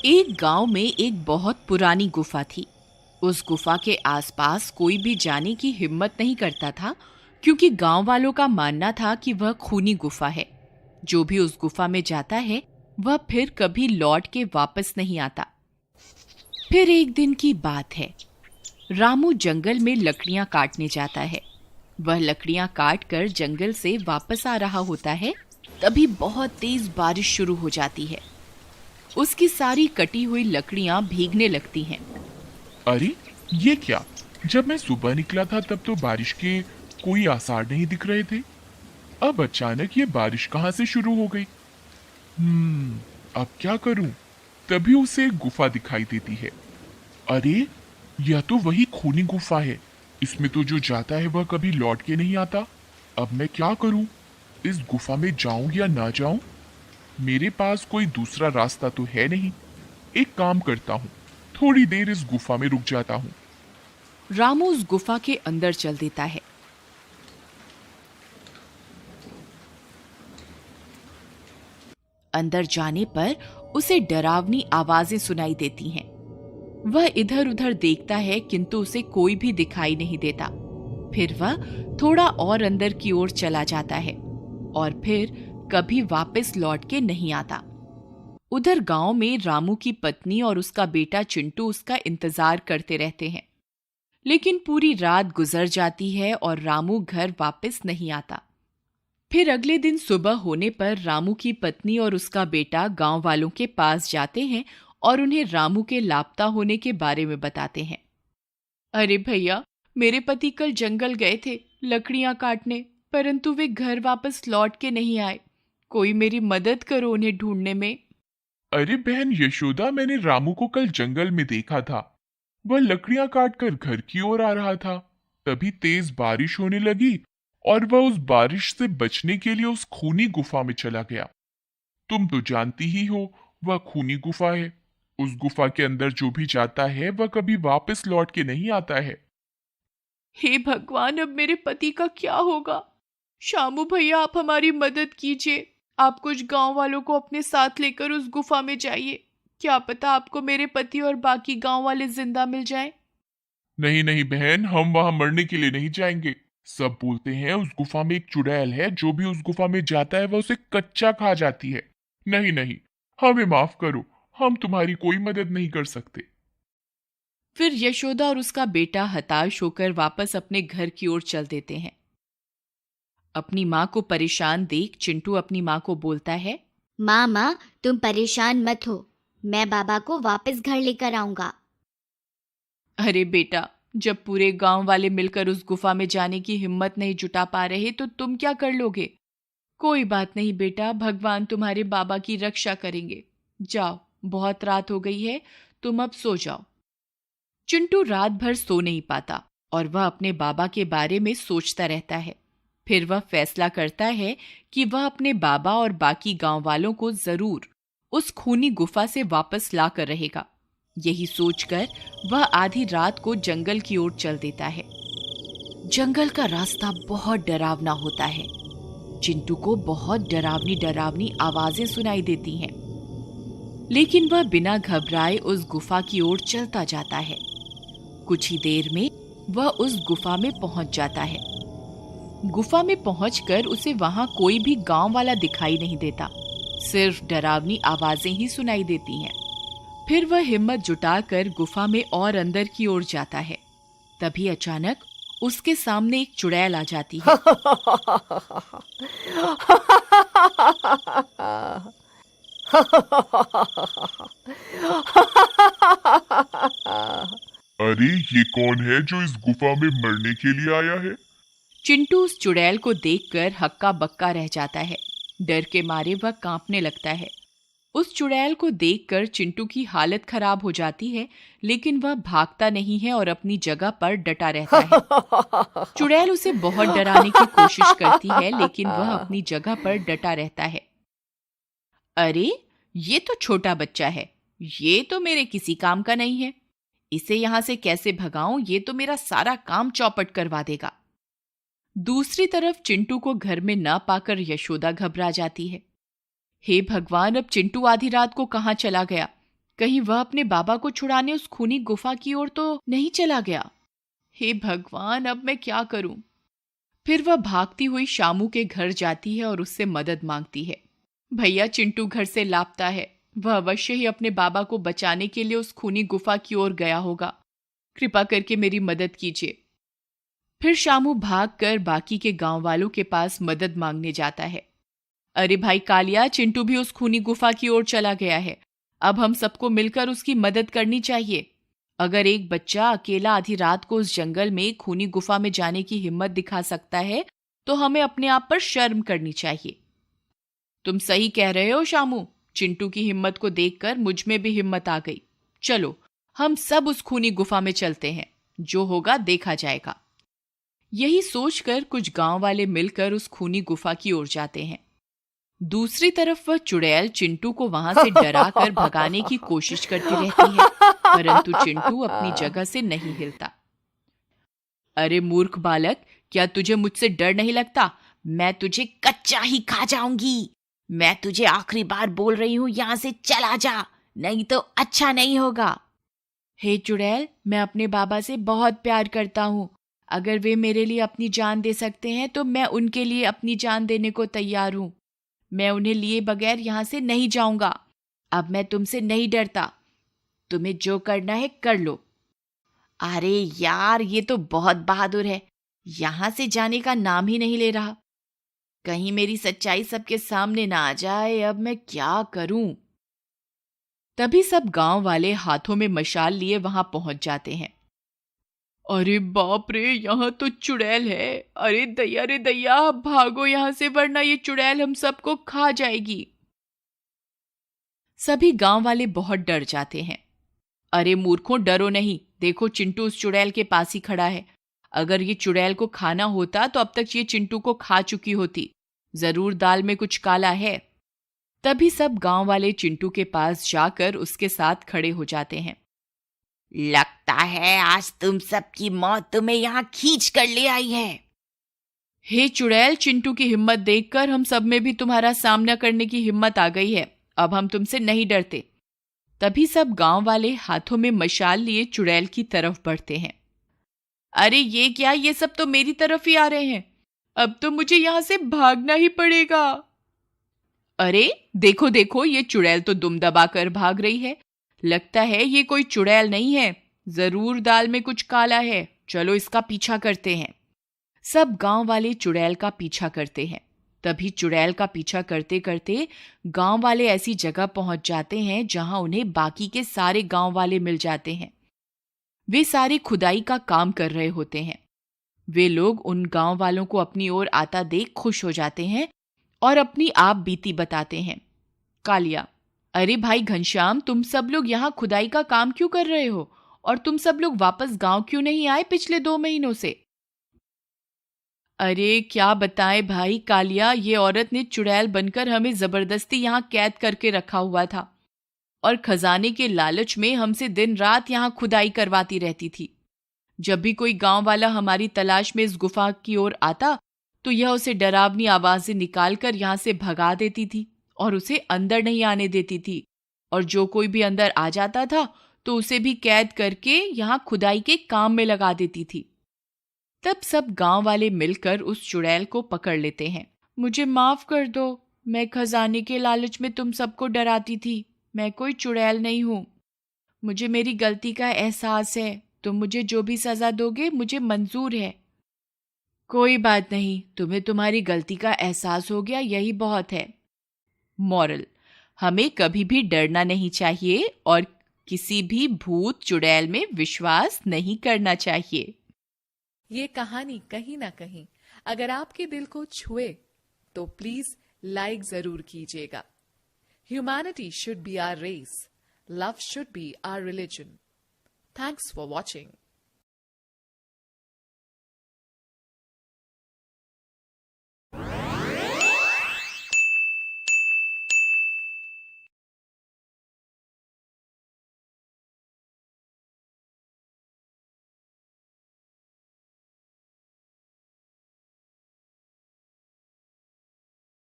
एक गांव में एक बहुत पुरानी गुफा थी। उस गुफा के आसपास कोई भी जाने की हिम्मत नहीं करता था, क्योंकि गांव वालों का मानना था कि वह खूनी गुफा है। जो भी उस गुफा में जाता है वह फिर कभी लौट के वापस नहीं आता। फिर एक दिन की बात है। रामू जंगल में लकड़ियां काटने जाता है। वह लकड़ियां काट कर जंगल से वापस आ रहा होता है। तभी बहुत तेज बारिश शुरू हो जाती है। उसकी सारी कटी हुई लकड़ियां भीगने लगती हैं। अरे ये क्या? जब मैं सुबह निकला था तब तो बारिश के कोई आसार नहीं दिख रहे थे। अब अचानक ये बारिश कहाँ से शुरू हो गई? अब क्या करूं? तभी उसे एक गुफा दिखाई देती है। अरे यह तो वही खूनी गुफा है। इसमें तो जो जाता है वह कभी लौट के नहीं आता। अब मैं क्या करूं? इस गुफा में जाऊं या ना जाऊं? मेरे पास कोई दूसरा रास्ता तो है नहीं। एक काम करता हूँ, थोड़ी देर इस गुफा में रुक जाता हूँ। रामू उस गुफा के अंदर चल देता है। अंदर जाने पर उसे डरावनी आवाजें सुनाई देती हैं। वह इधर उधर देखता है, किंतु उसे कोई भी दिखाई नहीं देता। फिर वह थोड़ा और अंदर की ओर चला जाता है और फिर कभी वापस लौट के नहीं आता। उधर गांव में रामू की पत्नी और उसका बेटा चिंटू उसका इंतजार करते रहते हैं। लेकिन पूरी रात गुजर जाती है और रामू घर वापस नहीं आता। फिर अगले दिन सुबह होने पर रामू की पत्नी और उसका बेटा गांव वालों के पास जाते हैं और उन्हें रामू के लापता होने के बारे में बताते हैं। अरे भैया, मेरे पति कल जंगल गए थे लकड़ियां काटने, परंतु वे घर वापस लौट के नहीं आए। कोई मेरी मदद करो उन्हें ढूंढने में। अरे बहन यशोदा, मैंने रामू को कल जंगल में देखा था। वह लकड़ियां काटकर घर की ओर आ रहा था। तभी तेज बारिश होने लगी और वह उस बारिश से बचने के लिए उस खूनी गुफा में चला गया। तुम तो जानती ही हो, वह खूनी गुफा है। उस गुफा के अंदर जो भी जाता है वह कभी वापस लौट के नहीं आता है। हे भगवान, अब मेरे पति का क्या होगा? शामू भैया, आप हमारी मदद कीजिए। आप कुछ गांव वालों को अपने साथ लेकर उस गुफा में जाइए। क्या पता आपको मेरे पति और बाकी गांव वाले जिंदा मिल जाएं। नहीं नहीं बहन, हम वहां मरने के लिए नहीं जाएंगे। सब बोलते हैं उस गुफा में एक चुड़ैल है, जो भी उस गुफा में जाता है वह उसे कच्चा खा जाती है। नहीं नहीं, हमें माफ करो, हम तुम्हारी कोई मदद नहीं कर सकते। फिर यशोदा और उसका बेटा हताश होकर वापस अपने घर की ओर चल देते हैं। अपनी माँ को परेशान देख चिंटू अपनी माँ को बोलता है। माँ माँ, तुम परेशान मत हो, मैं बाबा को वापस घर लेकर आऊंगा। अरे बेटा, जब पूरे गांव वाले मिलकर उस गुफा में जाने की हिम्मत नहीं जुटा पा रहे तो तुम क्या कर लोगे? कोई बात नहीं बेटा, भगवान तुम्हारे बाबा की रक्षा करेंगे। जाओ, बहुत रात हो गई है, तुम अब सो जाओ। चिंटू रात भर सो नहीं पाता और वह अपने बाबा के बारे में सोचता रहता है। फिर वह फैसला करता है कि वह अपने बाबा और बाकी गांव वालों को जरूर उस खूनी गुफा से वापस ला कर रहेगा। यही सोचकर वह आधी रात को जंगल की ओर चल देता है। जंगल का रास्ता बहुत डरावना होता है। चिंटू को बहुत डरावनी डरावनी आवाजें सुनाई देती हैं, लेकिन वह बिना घबराए उस गुफा की ओर चलता जाता है। कुछ ही देर में वह उस गुफा में पहुंच जाता है। गुफा में पहुंचकर उसे वहां कोई भी गांव वाला दिखाई नहीं देता, सिर्फ डरावनी आवाजें ही सुनाई देती हैं। फिर वह हिम्मत जुटाकर गुफा में और अंदर की ओर जाता है। तभी अचानक उसके सामने एक चुड़ैल आ जाती है। अरे ये कौन है जो इस गुफा में मरने के लिए आया है? चिंटू उस चुड़ैल को देखकर हक्का बक्का रह जाता है। डर के मारे वह कांपने लगता है। उस चुड़ैल को देखकर चिंटू की हालत खराब हो जाती है, लेकिन वह भागता नहीं है और अपनी जगह पर डटा रहता है। चुड़ैल उसे बहुत डराने की कोशिश करती है, लेकिन वह अपनी जगह पर डटा रहता है। अरे, ये तो छोटा बच्चा है, ये तो मेरे किसी काम का नहीं है। इसे यहां से कैसे भगाऊं? ये तो मेरा सारा काम चौपट करवा देगा। दूसरी तरफ चिंटू को घर में न पाकर यशोदा घबरा जाती है। हे भगवान, अब चिंटू आधी रात को कहां चला गया? कहीं वह अपने बाबा को छुड़ाने उस खूनी गुफा की ओर तो नहीं चला गया। हे भगवान, अब मैं क्या करूं? फिर वह भागती हुई शामू के घर जाती है और उससे मदद मांगती है। भैया, चिंटू घर से लापता है। वह अवश्य ही अपने बाबा को बचाने के लिए उस खूनी गुफा की ओर गया होगा। कृपा करके मेरी मदद कीजिए। फिर शामू भागकर बाकी के गांव वालों के पास मदद मांगने जाता है। अरे भाई कालिया, चिंटू भी उस खूनी गुफा की ओर चला गया है। अब हम सबको मिलकर उसकी मदद करनी चाहिए। अगर एक बच्चा अकेला आधी रात को उस जंगल में खूनी गुफा में जाने की हिम्मत दिखा सकता है तो हमें अपने आप पर शर्म करनी चाहिए। तुम सही कह रहे हो शामू। चिंटू की हिम्मत को देखकर मुझ में भी हिम्मत आ गई। चलो, हम सब उस खूनी गुफा में चलते हैं। जो होगा देखा जाएगा। यही सोचकर कुछ गांव वाले मिलकर उस खूनी गुफा की ओर जाते हैं। दूसरी तरफ वह चुड़ैल चिंटू को वहां से डराकर भगाने की कोशिश करती रहती है, परंतु चिंटू अपनी जगह से नहीं हिलता। अरे मूर्ख बालक, क्या तुझे मुझसे डर नहीं लगता? मैं तुझे कच्चा ही खा जाऊंगी। मैं तुझे आखिरी बार बोल रही हूं, यहां से चला जा, नहीं तो अच्छा नहीं होगा। हे चुड़ैल, मैं अपने बाबा से बहुत प्यार करता हूं। अगर वे मेरे लिए अपनी जान दे सकते हैं तो मैं उनके लिए अपनी जान देने को तैयार हूं। मैं उन्हें लिए बगैर यहां से नहीं जाऊंगा। अब मैं तुमसे नहीं डरता। तुम्हें जो करना है कर लो। अरे यार, ये तो बहुत बहादुर है। यहां से जाने का नाम ही नहीं ले रहा। कहीं मेरी सच्चाई सबके सामने ना आ जाए। अब मैं क्या करूं? तभी सब गांव वाले हाथों में मशाल लिए वहां पहुंच जाते हैं। अरे बाप रे, यहाँ तो चुड़ैल है। अरे दैया रे दैया, भागो यहाँ से वरना ये चुड़ैल हम सबको खा जाएगी। सभी गांव वाले बहुत डर जाते हैं। अरे मूर्खों, डरो नहीं। देखो, चिंटू उस चुड़ैल के पास ही खड़ा है। अगर ये चुड़ैल को खाना होता तो अब तक ये चिंटू को खा चुकी होती। जरूर दाल में कुछ काला है। तभी सब गांव वाले चिंटू के पास जाकर उसके साथ खड़े हो जाते हैं। लगता है आज तुम सबकी मौत तुम्हें यहाँ खींच कर ले आई है। हे चुड़ैल, चिंटू की हिम्मत देखकर हम सब में भी तुम्हारा सामना करने की हिम्मत आ गई है। अब हम तुमसे नहीं डरते। तभी सब गांव वाले हाथों में मशाल लिए चुड़ैल की तरफ बढ़ते हैं। अरे ये क्या, ये सब तो मेरी तरफ ही आ रहे हैं। अब तो मुझे यहां से भागना ही पड़ेगा। अरे देखो देखो, ये चुड़ैल तो दुम दबाकर भाग रही है। लगता है ये कोई चुड़ैल नहीं है, जरूर दाल में कुछ काला है। चलो इसका पीछा करते हैं। सब गांव वाले चुड़ैल का पीछा करते हैं। तभी चुड़ैल का पीछा करते करते गांव वाले ऐसी जगह पहुंच जाते हैं जहां उन्हें बाकी के सारे गांव वाले मिल जाते हैं। वे सारे खुदाई का काम कर रहे होते हैं। वे लोग उन गांव वालों को अपनी ओर आता देख खुश हो जाते हैं और अपनी आप बीती बताते हैं। कालिया, अरे भाई घनश्याम, तुम सब लोग यहाँ खुदाई का काम क्यों कर रहे हो? और तुम सब लोग वापस गांव क्यों नहीं आए पिछले 2 महीनों से? अरे क्या बताएं भाई कालिया, ये औरत ने चुड़ैल बनकर हमें जबरदस्ती यहाँ कैद करके रखा हुआ था और खजाने के लालच में हमसे दिन रात यहाँ खुदाई करवाती रहती थी। जब भी कोई गांव वाला हमारी तलाश में इस गुफा की ओर आता तो यह उसे डरावनी आवाजें निकालकर यहाँ से भगा देती थी और उसे अंदर नहीं आने देती थी। और जो कोई भी अंदर आ जाता था तो उसे भी कैद करके यहाँ खुदाई के काम में लगा देती थी। तब सब गांव वाले मिलकर उस चुड़ैल को पकड़ लेते हैं। मुझे माफ कर दो, मैं खजाने के लालच में तुम सबको डराती थी। मैं कोई चुड़ैल नहीं हूं। मुझे मेरी गलती का एहसास है। तुम मुझे जो भी सजा दोगे मुझे मंजूर है। कोई बात नहीं, तुम्हें तुम्हारी गलती का एहसास हो गया, यही बहुत है। मॉरल, हमें कभी भी डरना नहीं चाहिए और किसी भी भूत चुड़ैल में विश्वास नहीं करना चाहिए। ये कहानी कहीं ना कहीं अगर आपके दिल को छुए तो प्लीज लाइक जरूर कीजिएगा। Humanity should be our race, love should be our religion. Thanks for watching.